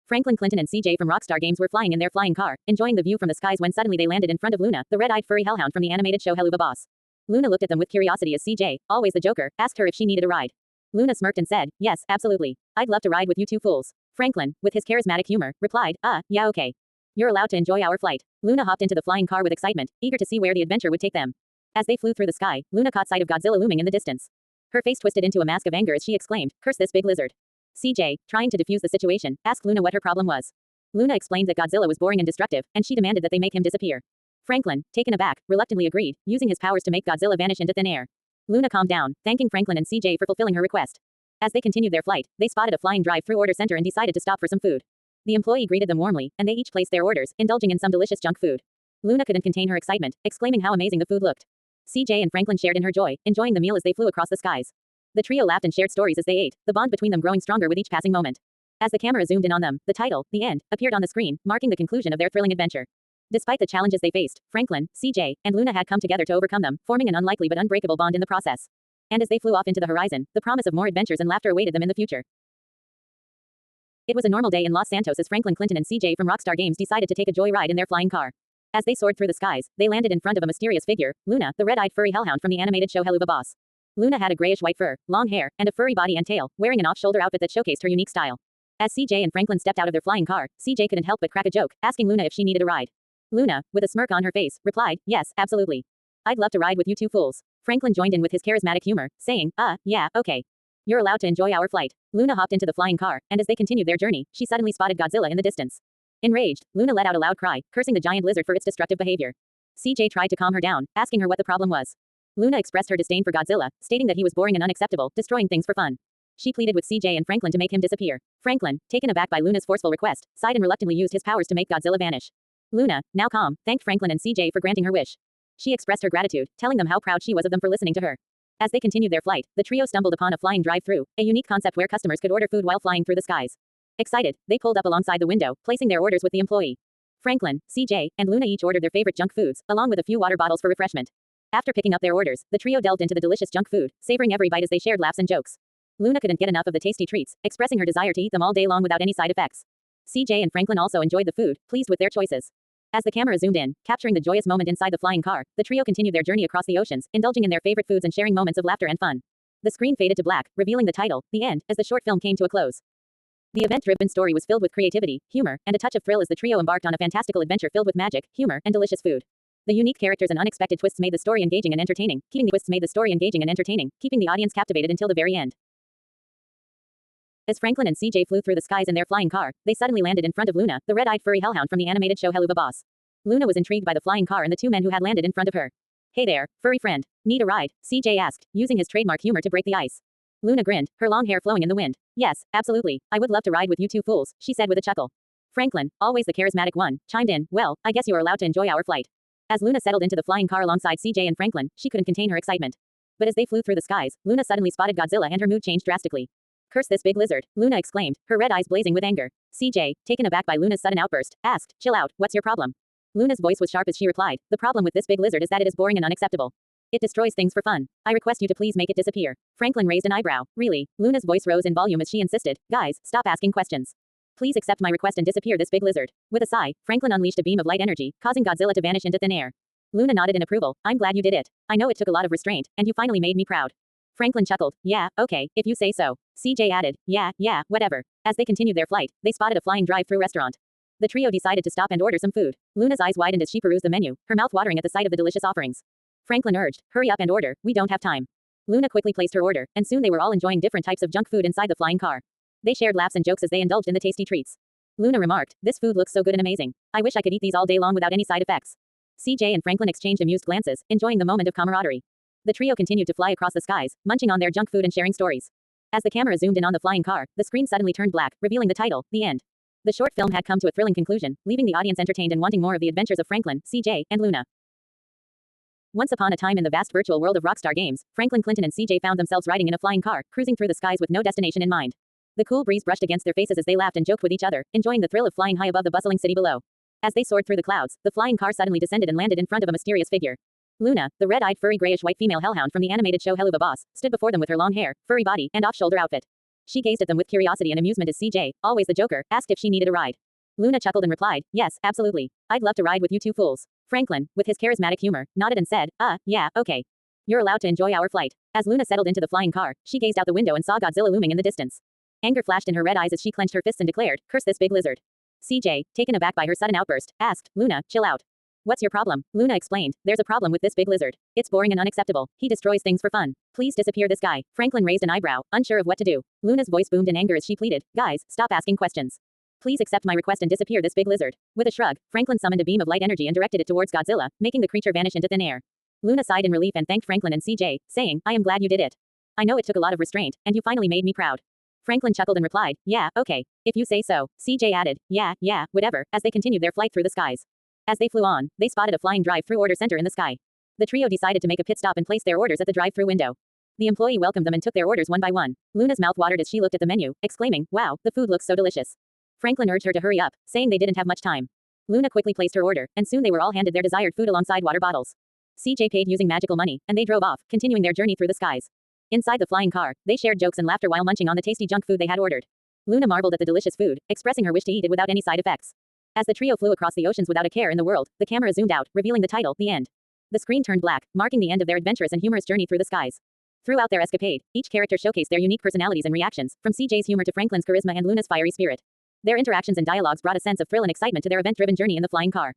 Franklin, Clinton, and CJ from Rockstar Games were flying in their flying car, enjoying the view from the skies when suddenly they landed in front of Loona, the red-eyed furry hellhound from the animated show Helluva Boss. Loona looked at them with curiosity as CJ, always the joker, asked her if she needed a ride. Loona smirked and said, "Yes, absolutely. I'd love to ride with you two fools." Franklin, with his charismatic humor, replied, "Yeah, okay. You're allowed to enjoy our flight." Loona hopped into the flying car with excitement, eager to see where the adventure would take them. As they flew through the sky, Loona caught sight of Godzilla looming in the distance. Her face twisted into a mask of anger as she exclaimed, "Curse this big lizard." CJ, trying to defuse the situation, asked Loona what her problem was. Loona explained that Godzilla was boring and destructive, and she demanded that they make him disappear. Franklin, taken aback, reluctantly agreed, using his powers to make Godzilla vanish into thin air. Loona calmed down, thanking Franklin and CJ for fulfilling her request. As they continued their flight, they spotted a flying drive-through order center and decided to stop for some food. The employee greeted them warmly, and they each placed their orders, indulging in some delicious junk food. Loona couldn't contain her excitement, exclaiming how amazing the food looked. CJ and Franklin shared in her joy, enjoying the meal as they flew across the skies. The trio laughed and shared stories as they ate, the bond between them growing stronger with each passing moment. As the camera zoomed in on them, the title, "The End," appeared on the screen, marking the conclusion of their thrilling adventure. Despite the challenges they faced, Franklin, CJ, and Loona had come together to overcome them, forming an unlikely but unbreakable bond in the process. And as they flew off into the horizon, the promise of more adventures and laughter awaited them in the future. It was a normal day in Los Santos as Franklin, Clinton, and CJ from Rockstar Games decided to take a joy ride in their flying car. As they soared through the skies, they landed in front of a mysterious figure, Loona, the red-eyed furry hellhound from the animated show Helluva Boss. Loona had a grayish-white fur, long hair, and a furry body and tail, wearing an off-shoulder outfit that showcased her unique style. As CJ and Franklin stepped out of their flying car, CJ couldn't help but crack a joke, asking Loona if she needed a ride. Loona, with a smirk on her face, replied, "Yes, absolutely. I'd love to ride with you two fools." Franklin joined in with his charismatic humor, saying, "Yeah, okay. You're allowed to enjoy our flight." Loona hopped into the flying car, and as they continued their journey, she suddenly spotted Godzilla in the distance. Enraged, Loona let out a loud cry, cursing the giant lizard for its destructive behavior. CJ tried to calm her down, asking her what the problem was. Loona expressed her disdain for Godzilla, stating that he was boring and unacceptable, destroying things for fun. She pleaded with CJ and Franklin to make him disappear. Franklin, taken aback by Loona's forceful request, sighed and reluctantly used his powers to make Godzilla vanish. Loona, now calm, thanked Franklin and CJ for granting her wish. She expressed her gratitude, telling them how proud she was of them for listening to her. As they continued their flight, the trio stumbled upon a flying drive-through, a unique concept where customers could order food while flying through the skies. Excited, they pulled up alongside the window, placing their orders with the employee. Franklin, CJ, and Loona each ordered their favorite junk foods, along with a few water bottles for refreshment. After picking up their orders, the trio delved into the delicious junk food, savoring every bite as they shared laughs and jokes. Loona couldn't get enough of the tasty treats, expressing her desire to eat them all day long without any side effects. CJ and Franklin also enjoyed the food, pleased with their choices. As the camera zoomed in, capturing the joyous moment inside the flying car, the trio continued their journey across the oceans, indulging in their favorite foods and sharing moments of laughter and fun. The screen faded to black, revealing the title, "The End," as the short film came to a close. The event-driven story was filled with creativity, humor, and a touch of thrill as the trio embarked on a fantastical adventure filled with magic, humor, and delicious food. The unique characters and unexpected twists made the story engaging and entertaining, keeping the audience captivated until the very end. As Franklin and CJ flew through the skies in their flying car, they suddenly landed in front of Loona, the red-eyed furry hellhound from the animated show Helluva Boss. Loona was intrigued by the flying car and the two men who had landed in front of her. "Hey there, furry friend. Need a ride?" CJ asked, using his trademark humor to break the ice. Loona grinned, her long hair flowing in the wind. "Yes, absolutely. I would love to ride with you two fools," she said with a chuckle. Franklin, always the charismatic one, chimed in, "Well, I guess you are allowed to enjoy our flight." As Loona settled into the flying car alongside CJ and Franklin, she couldn't contain her excitement. But as they flew through the skies, Loona suddenly spotted Godzilla and her mood changed drastically. "Curse this big lizard," Loona exclaimed, her red eyes blazing with anger. CJ, taken aback by Loona's sudden outburst, asked, "Chill out, what's your problem?" Loona's voice was sharp as she replied, "The problem with this big lizard is that it is boring and unacceptable. It destroys things for fun. I request you to please make it disappear." Franklin raised an eyebrow. "Really?" Loona's voice rose in volume as she insisted, "Guys, stop asking questions. Please accept my request and disappear this big lizard." With a sigh, Franklin unleashed a beam of light energy, causing Godzilla to vanish into thin air. Loona nodded in approval. "I'm glad you did it. I know it took a lot of restraint, and you finally made me proud." Franklin chuckled. "Yeah, okay, if you say so." CJ added, Yeah, whatever." As they continued their flight, they spotted a flying drive-through restaurant. The trio decided to stop and order some food. Loona's eyes widened as she perused the menu, her mouth watering at the sight of the delicious offerings. Franklin urged, "Hurry up and order, we don't have time." Loona quickly placed her order, and soon they were all enjoying different types of junk food inside the flying car. They shared laughs and jokes as they indulged in the tasty treats. Loona remarked, "This food looks so good and amazing. I wish I could eat these all day long without any side effects." CJ and Franklin exchanged amused glances, enjoying the moment of camaraderie. The trio continued to fly across the skies, munching on their junk food and sharing stories. As the camera zoomed in on the flying car, the screen suddenly turned black, revealing the title, "The End." The short film had come to a thrilling conclusion, leaving the audience entertained and wanting more of the adventures of Franklin, CJ, and Loona. Once upon a time in the vast virtual world of Rockstar Games, Franklin, Clinton, and CJ found themselves riding in a flying car, cruising through the skies with no destination in mind. The cool breeze brushed against their faces as they laughed and joked with each other, enjoying the thrill of flying high above the bustling city below. As they soared through the clouds, the flying car suddenly descended and landed in front of a mysterious figure. Loona, the red-eyed furry grayish-white female hellhound from the animated show Helluva Boss, stood before them with her long hair, furry body, and off-shoulder outfit. She gazed at them with curiosity and amusement as CJ, always the Joker, asked if she needed a ride. Loona chuckled and replied, yes, absolutely. I'd love to ride with you two fools. Franklin, with his charismatic humor, nodded and said, yeah, okay. You're allowed to enjoy our flight. As Loona settled into the flying car, she gazed out the window and saw Godzilla looming in the distance. Anger flashed in her red eyes as she clenched her fists and declared, curse this big lizard. CJ, taken aback by her sudden outburst, asked, Loona, chill out. What's your problem? Loona explained, there's a problem with this big lizard. It's boring and unacceptable. He destroys things for fun. Please disappear this guy. Franklin raised an eyebrow, unsure of what to do. Luna's voice boomed in anger as she pleaded, guys, stop asking questions. Please accept my request and disappear this big lizard. With a shrug, Franklin summoned a beam of light energy and directed it towards Godzilla, making the creature vanish into thin air. Loona sighed in relief and thanked Franklin and CJ, saying, I am glad you did it. I know it took a lot of restraint, and you finally made me proud. Franklin chuckled and replied, yeah, okay. If you say so. CJ added, yeah, whatever, as they continued their flight through the skies. As they flew on, they spotted a flying drive-through order center in the sky. The trio decided to make a pit stop and place their orders at the drive-through window. The employee welcomed them and took their orders one by one. Luna's mouth watered as she looked at the menu, exclaiming, wow, the food looks so delicious. Franklin urged her to hurry up, saying they didn't have much time. Loona quickly placed her order, and soon they were all handed their desired food alongside water bottles. CJ paid using magical money, and they drove off, continuing their journey through the skies. Inside the flying car, they shared jokes and laughter while munching on the tasty junk food they had ordered. Loona marveled at the delicious food, expressing her wish to eat it without any side effects. As the trio flew across the oceans without a care in the world, the camera zoomed out, revealing the title, The End. The screen turned black, marking the end of their adventurous and humorous journey through the skies. Throughout their escapade, each character showcased their unique personalities and reactions, from CJ's humor to Franklin's charisma and Luna's fiery spirit. Their interactions and dialogues brought a sense of thrill and excitement to their event-driven journey in the flying car.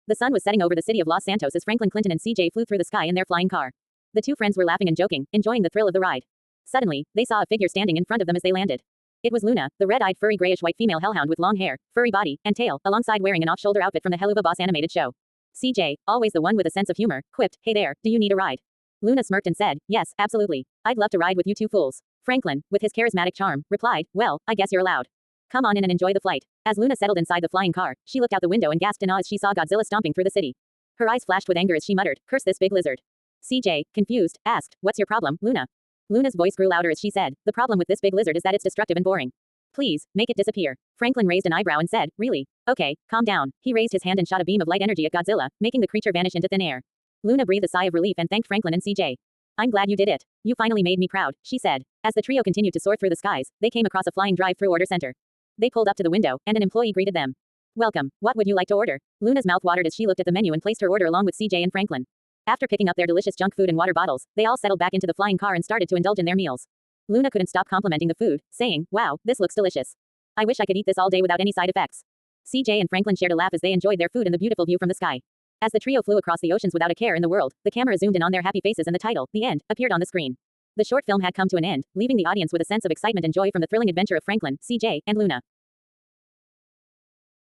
The sun was setting over the city of Los Santos as Franklin Clinton and CJ flew through the sky in their flying car. The two friends were laughing and joking, enjoying the thrill of the ride. Suddenly, they saw a figure standing in front of them as they landed. It was Loona, the red-eyed furry grayish-white female hellhound with long hair, furry body, and tail, alongside wearing an off-shoulder outfit from the Helluva Boss animated show. CJ, always the one with a sense of humor, quipped, hey there, do you need a ride? Loona smirked and said, yes, absolutely. I'd love to ride with you two fools. Franklin, with his charismatic charm, replied, well, I guess you're allowed. Come on in and enjoy the flight. As Loona settled inside the flying car, she looked out the window and gasped in awe as she saw Godzilla stomping through the city. Her eyes flashed with anger as she muttered, curse this big lizard. CJ, confused, asked, what's your problem, Loona? Luna's voice grew louder as she said, the problem with this big lizard is that it's destructive and boring. Please, make it disappear. Franklin raised an eyebrow and said, really? Okay, calm down. He raised his hand and shot a beam of light energy at Godzilla, making the creature vanish into thin air. Loona breathed a sigh of relief and thanked Franklin and CJ. I'm glad you did it. You finally made me proud, she said. As the trio continued to soar through the skies, they came across a flying drive-through order center. They pulled up to the window, and an employee greeted them. Welcome, what would you like to order? Luna's mouth watered as she looked at the menu and placed her order along with CJ and Franklin. After picking up their delicious junk food and water bottles, they all settled back into the flying car and started to indulge in their meals. Loona couldn't stop complimenting the food, saying, wow, this looks delicious. I wish I could eat this all day without any side effects. CJ and Franklin shared a laugh as they enjoyed their food and the beautiful view from the sky. As the trio flew across the oceans without a care in the world, the camera zoomed in on their happy faces and the title, The End, appeared on the screen. The short film had come to an end, leaving the audience with a sense of excitement and joy from the thrilling adventure of Franklin, CJ, and Loona.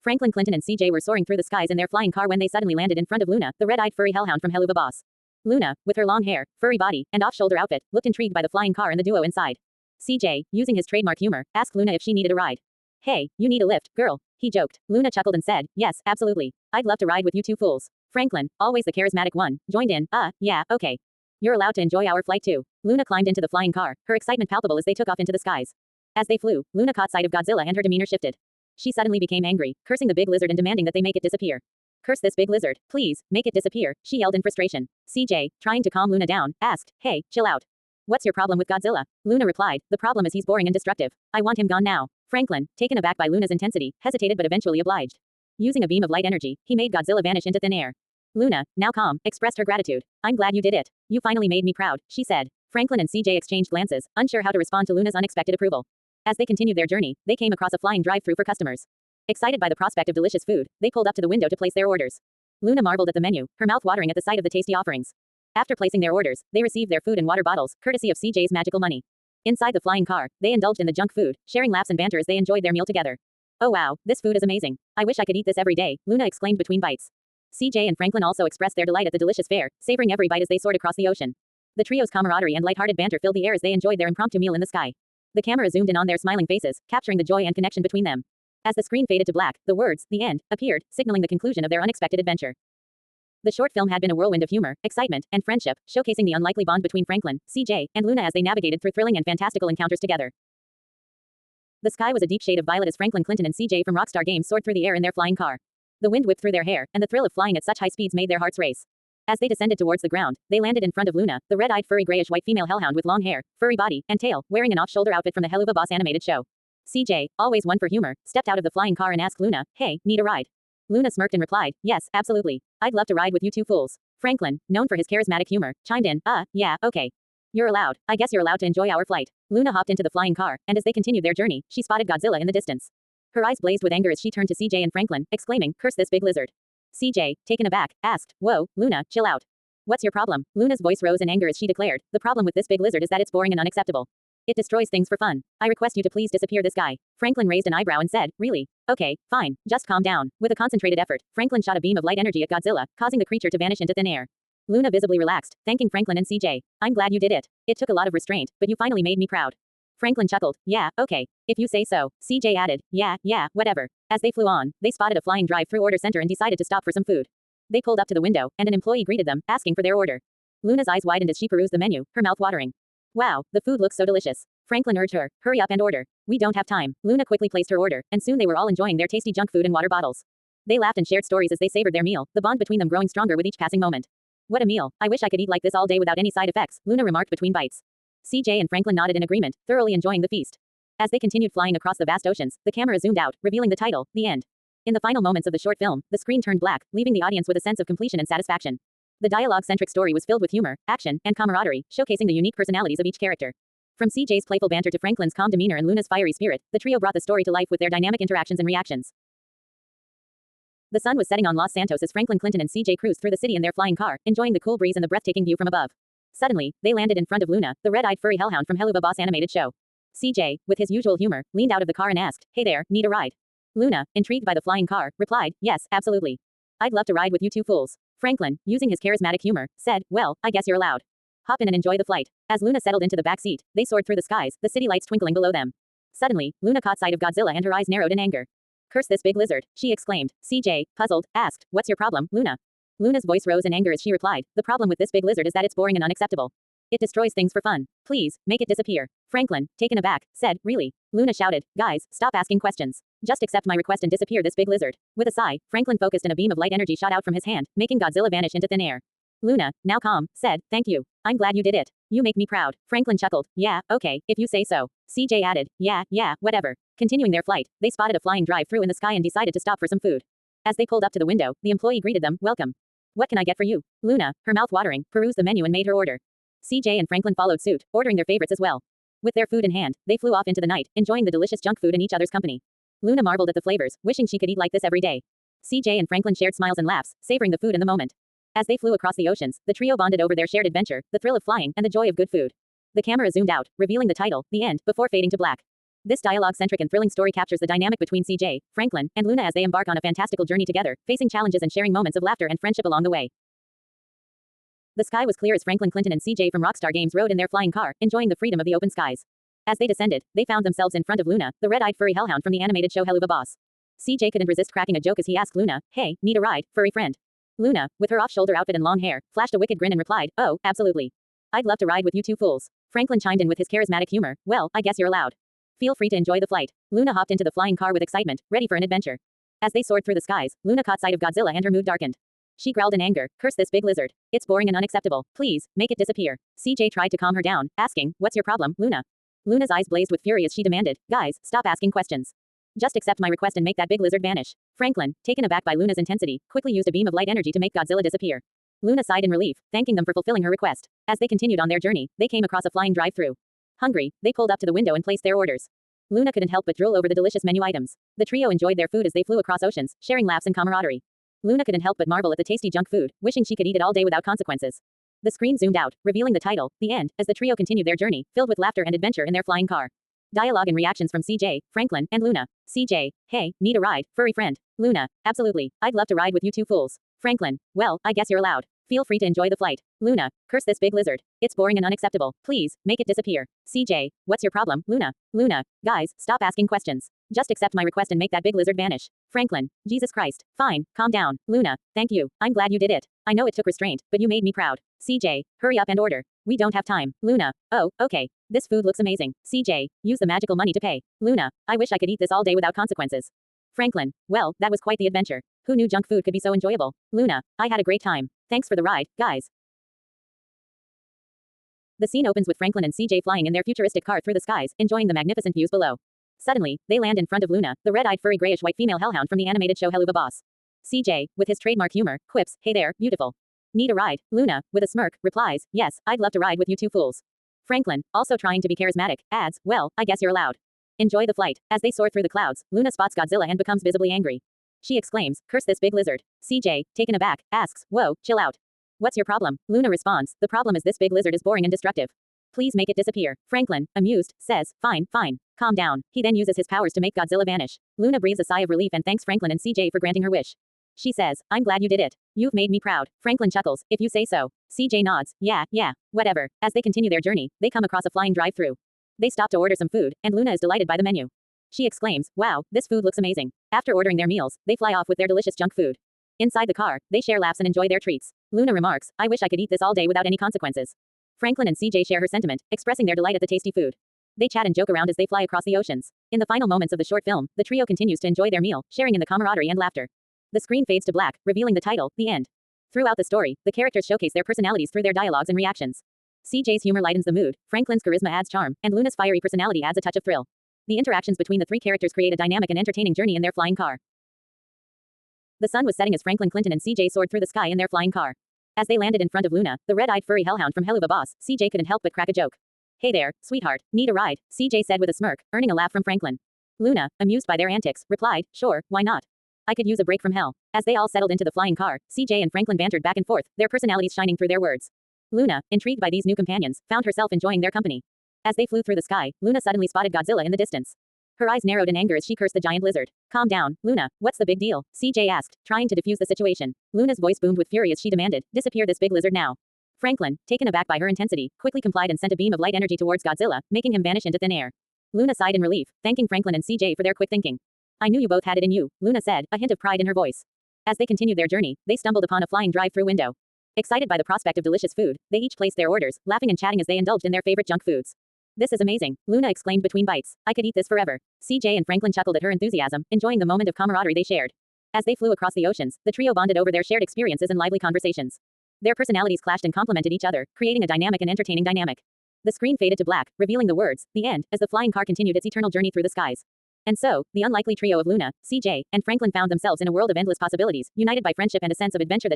Franklin Clinton and CJ were soaring through the skies in their flying car when they suddenly landed in front of Loona, the red-eyed furry hellhound from Helluva Boss. Loona, with her long hair, furry body, and off-shoulder outfit, looked intrigued by the flying car and the duo inside. CJ, using his trademark humor, asked Loona if she needed a ride. Hey, you need a lift, girl, he joked. Loona chuckled and said, yes, absolutely. I'd love to ride with you two fools. Franklin, always the charismatic one, joined in, yeah, okay. You're allowed to enjoy our flight too. Loona climbed into the flying car, her excitement palpable as they took off into the skies. As they flew, Loona caught sight of Godzilla and her demeanor shifted. She suddenly became angry, cursing the big lizard and demanding that they make it disappear. Curse this big lizard, please, make it disappear, she yelled in frustration. CJ, trying to calm Loona down, asked, hey, chill out. What's your problem with Godzilla? Loona replied, the problem is he's boring and destructive. I want him gone now. Franklin, taken aback by Loona's intensity, hesitated but eventually obliged. Using a beam of light energy, he made Godzilla vanish into thin air. Loona, now calm, expressed her gratitude. I'm glad you did it. You finally made me proud, she said. Franklin and CJ exchanged glances, unsure how to respond to Loona's unexpected approval. As they continued their journey, they came across a flying drive-through for customers. Excited by the prospect of delicious food, they pulled up to the window to place their orders. Loona marveled at the menu, her mouth watering at the sight of the tasty offerings. After placing their orders, they received their food and water bottles, courtesy of CJ's magical money. Inside the flying car, they indulged in the junk food, sharing laughs and banter as they enjoyed their meal together. Oh wow, this food is amazing. I wish I could eat this every day, Loona exclaimed between bites. CJ and Franklin also expressed their delight at the delicious fare, savoring every bite as they soared across the ocean. The trio's camaraderie and lighthearted banter filled the air as they enjoyed their impromptu meal in the sky. The camera zoomed in on their smiling faces, capturing the joy and connection between them. As the screen faded to black, the words, "The End," appeared, signaling the conclusion of their unexpected adventure. The short film had been a whirlwind of humor, excitement, and friendship, showcasing the unlikely bond between Franklin, CJ, and Loona as they navigated through thrilling and fantastical encounters together. The sky was a deep shade of violet as Franklin Clinton and CJ from Rockstar Games soared through the air in their flying car. The wind whipped through their hair, and the thrill of flying at such high speeds made their hearts race. As they descended towards the ground, they landed in front of Loona, the red-eyed furry grayish-white female hellhound with long hair, furry body, and tail, wearing an off-shoulder outfit from the Helluva Boss animated show. CJ, always one for humor, stepped out of the flying car and asked Loona, "Hey, need a ride?" Loona smirked and replied, "Yes, absolutely. I'd love to ride with you two fools." Franklin, known for his charismatic humor, chimed in, yeah, okay. You're allowed. I guess you're allowed to enjoy our flight." Loona hopped into the flying car, and as they continued their journey, she spotted Godzilla in the distance. Her eyes blazed with anger as she turned to CJ and Franklin, exclaiming, "Curse this big lizard." CJ, taken aback, asked, "Whoa, Loona, chill out. What's your problem?" Luna's voice rose in anger as she declared, "The problem with this big lizard is that it's boring and unacceptable. It destroys things for fun. I request you to please disappear this guy." Franklin raised an eyebrow and said, "Really? Okay, fine, just calm down." With a concentrated effort, Franklin shot a beam of light energy at Godzilla, causing the creature to vanish into thin air. Loona visibly relaxed, thanking Franklin and CJ. "I'm glad you did it. It took a lot of restraint, but you finally made me proud." Franklin chuckled, "Yeah, okay. If you say so." CJ added, Yeah, whatever." As they flew on, they spotted a flying drive-through order center and decided to stop for some food. They pulled up to the window, and an employee greeted them, asking for their order. Luna's eyes widened as she perused the menu, her mouth watering. "Wow, the food looks so delicious." Franklin urged her, "Hurry up and order. We don't have time." Loona quickly placed her order, and soon they were all enjoying their tasty junk food and water bottles. They laughed and shared stories as they savored their meal, the bond between them growing stronger with each passing moment. "What a meal. I wish I could eat like this all day without any side effects," Loona remarked between bites. CJ and Franklin nodded in agreement, thoroughly enjoying the feast. As they continued flying across the vast oceans, the camera zoomed out, revealing the title, "The End." In the final moments of the short film, the screen turned black, leaving the audience with a sense of completion and satisfaction. The dialogue-centric story was filled with humor, action, and camaraderie, showcasing the unique personalities of each character. From CJ's playful banter to Franklin's calm demeanor and Luna's fiery spirit, the trio brought the story to life with their dynamic interactions and reactions. The sun was setting on Los Santos as Franklin Clinton and CJ cruised through the city in their flying car, enjoying the cool breeze and the breathtaking view from above. Suddenly, they landed in front of Loona, the red-eyed furry hellhound from Helluva Boss animated show. CJ, with his usual humor, leaned out of the car and asked, "Hey there, need a ride?" Loona, intrigued by the flying car, replied, "Yes, absolutely. I'd love to ride with you two fools." Franklin, using his charismatic humor, said, "Well, I guess you're allowed. Hop in and enjoy the flight." As Loona settled into the back seat, they soared through the skies, the city lights twinkling below them. Suddenly, Loona caught sight of Godzilla and her eyes narrowed in anger. "Curse this big lizard," she exclaimed. CJ, puzzled, asked, "What's your problem, Loona?" Luna's voice rose in anger as she replied, "The problem with this big lizard is that it's boring and unacceptable. It destroys things for fun. Please, make it disappear." Franklin, taken aback, said, "Really?" Loona shouted, "Guys, stop asking questions. Just accept my request and disappear this big lizard." With a sigh, Franklin focused and a beam of light energy shot out from his hand, making Godzilla vanish into thin air. Loona, now calm, said, "Thank you. I'm glad you did it. You make me proud." Franklin chuckled, "Yeah, okay, if you say so." CJ added, Yeah, whatever." Continuing their flight, they spotted a flying drive-through in the sky and decided to stop for some food. As they pulled up to the window, the employee greeted them, "Welcome. What can I get for you?" Loona, her mouth watering, perused the menu and made her order. CJ and Franklin followed suit, ordering their favorites as well. With their food in hand, they flew off into the night, enjoying the delicious junk food in each other's company. Loona marveled at the flavors, wishing she could eat like this every day. CJ and Franklin shared smiles and laughs, savoring the food in the moment. As they flew across the oceans, the trio bonded over their shared adventure, the thrill of flying, and the joy of good food. The camera zoomed out, revealing the title, "The End," before fading to black. This dialogue-centric and thrilling story captures the dynamic between CJ, Franklin, and Loona as they embark on a fantastical journey together, facing challenges and sharing moments of laughter and friendship along the way. The sky was clear as Franklin Clinton and CJ from Rockstar Games rode in their flying car, enjoying the freedom of the open skies. As they descended, they found themselves in front of Loona, the red-eyed furry hellhound from the animated show Helluva Boss. CJ couldn't resist cracking a joke as he asked Loona, "Hey, need a ride, furry friend?" Loona, with her off-shoulder outfit and long hair, flashed a wicked grin and replied, "Oh, absolutely. I'd love to ride with you two fools." Franklin chimed in with his charismatic humor, "Well, I guess you're allowed. Feel free to enjoy the flight." Loona hopped into the flying car with excitement, ready for an adventure. As they soared through the skies, Loona caught sight of Godzilla and her mood darkened. She growled in anger, "Curse this big lizard. It's boring and unacceptable. Please, make it disappear." CJ tried to calm her down, asking, "What's your problem, Loona?" Loona's eyes blazed with fury as she demanded, "Guys, stop asking questions. Just accept my request and make that big lizard vanish." Franklin, taken aback by Loona's intensity, quickly used a beam of light energy to make Godzilla disappear. Loona sighed in relief, thanking them for fulfilling her request. As they continued on their journey, they came across a flying drive-through. Hungry, they pulled up to the window and placed their orders. Loona couldn't help but drool over the delicious menu items. The trio enjoyed their food as they flew across oceans, sharing laughs and camaraderie. Loona couldn't help but marvel at the tasty junk food, wishing she could eat it all day without consequences. The screen zoomed out, revealing the title, "The End," as the trio continued their journey, filled with laughter and adventure in their flying car. Dialogue and reactions from CJ, Franklin, and Loona. CJ, "Hey, need a ride, furry friend?" Loona, "Absolutely. I'd love to ride with you two fools." Franklin, "Well, I guess you're allowed. Feel free to enjoy the flight." Loona, "Curse this big lizard. It's boring and unacceptable. Please, make it disappear." CJ, "What's your problem, Loona?" Loona, "Guys, stop asking questions. Just accept my request and make that big lizard vanish." Franklin, "Jesus Christ. Fine, calm down." Loona, "Thank you. I'm glad you did it. I know it took restraint, but you made me proud." CJ, "Hurry up and order. We don't have time." Loona, "Oh, okay. This food looks amazing." CJ, "Use the magical money to pay." Loona, "I wish I could eat this all day without consequences." Franklin, "Well, that was quite the adventure. Who knew junk food could be so enjoyable? Loona, I had a great time. Thanks for the ride, guys. The scene opens with Franklin and CJ flying in their futuristic car through the skies, enjoying the magnificent views below. Suddenly, they land in front of Loona, the red-eyed furry grayish-white female hellhound from the animated show Helluva Boss. CJ, with his trademark humor, quips, "Hey there, beautiful. Need a ride?" Loona, with a smirk, replies, "Yes, I'd love to ride with you two fools." Franklin, also trying to be charismatic, adds, "Well, I guess you're allowed." Enjoy the flight. As they soar through the clouds, Loona spots Godzilla and becomes visibly angry. She exclaims, "Curse this big lizard." CJ, taken aback, asks, "Whoa, chill out. What's your problem?" Loona responds, "The problem is this big lizard is boring and destructive. Please make it disappear." Franklin, amused, says, "Fine, fine. Calm down." He then uses his powers to make Godzilla vanish. Loona breathes a sigh of relief and thanks Franklin and CJ for granting her wish. She says, "I'm glad you did it. You've made me proud." Franklin chuckles, "If you say so." CJ nods, yeah, whatever." As they continue their journey, they come across a flying drive-thru. They stop to order some food, and Loona is delighted by the menu. She exclaims, "Wow, this food looks amazing." After ordering their meals, they fly off with their delicious junk food. Inside the car, they share laughs and enjoy their treats. Loona remarks, "I wish I could eat this all day without any consequences." Franklin and CJ share her sentiment, expressing their delight at the tasty food. They chat and joke around as they fly across the oceans. In the final moments of the short film, the trio continues to enjoy their meal, sharing in the camaraderie and laughter. The screen fades to black, revealing the title, The End. Throughout the story, the characters showcase their personalities through their dialogues and reactions. CJ's humor lightens the mood, Franklin's charisma adds charm, and Loona's fiery personality adds a touch of thrill. The interactions between the three characters create a dynamic and entertaining journey in their flying car. The sun was setting as Franklin, Clinton, and CJ soared through the sky in their flying car. As they landed in front of Loona, the red-eyed furry hellhound from Helluva Boss, CJ couldn't help but crack a joke. "Hey there, sweetheart, need a ride?" CJ said with a smirk, earning a laugh from Franklin. Loona, amused by their antics, replied, "Sure, why not? I could use a break from hell." As they all settled into the flying car, CJ and Franklin bantered back and forth, their personalities shining through their words. Loona, intrigued by these new companions, found herself enjoying their company. As they flew through the sky, Loona suddenly spotted Godzilla in the distance. Her eyes narrowed in anger as she cursed the giant lizard. "Calm down, Loona, what's the big deal?" CJ asked, trying to defuse the situation. Loona's voice boomed with fury as she demanded, "Disappear this big lizard now." Franklin, taken aback by her intensity, quickly complied and sent a beam of light energy towards Godzilla, making him vanish into thin air. Loona sighed in relief, thanking Franklin and CJ for their quick thinking. "I knew you both had it in you," Loona said, a hint of pride in her voice. As they continued their journey, they stumbled upon a flying drive-thru window. Excited by the prospect of delicious food, they each placed their orders, laughing and chatting as they indulged in their favorite junk foods. "This is amazing," Loona exclaimed between bites. "I could eat this forever." CJ and Franklin chuckled at her enthusiasm, enjoying the moment of camaraderie they shared. As they flew across the oceans, the trio bonded over their shared experiences and lively conversations. Their personalities clashed and complemented each other, creating a dynamic and entertaining dynamic. The screen faded to black, revealing the words, "The End," as the flying car continued its eternal journey through the skies. And so, the unlikely trio of Loona, CJ, and Franklin found themselves in a world of endless possibilities, united by friendship and a sense of adventure that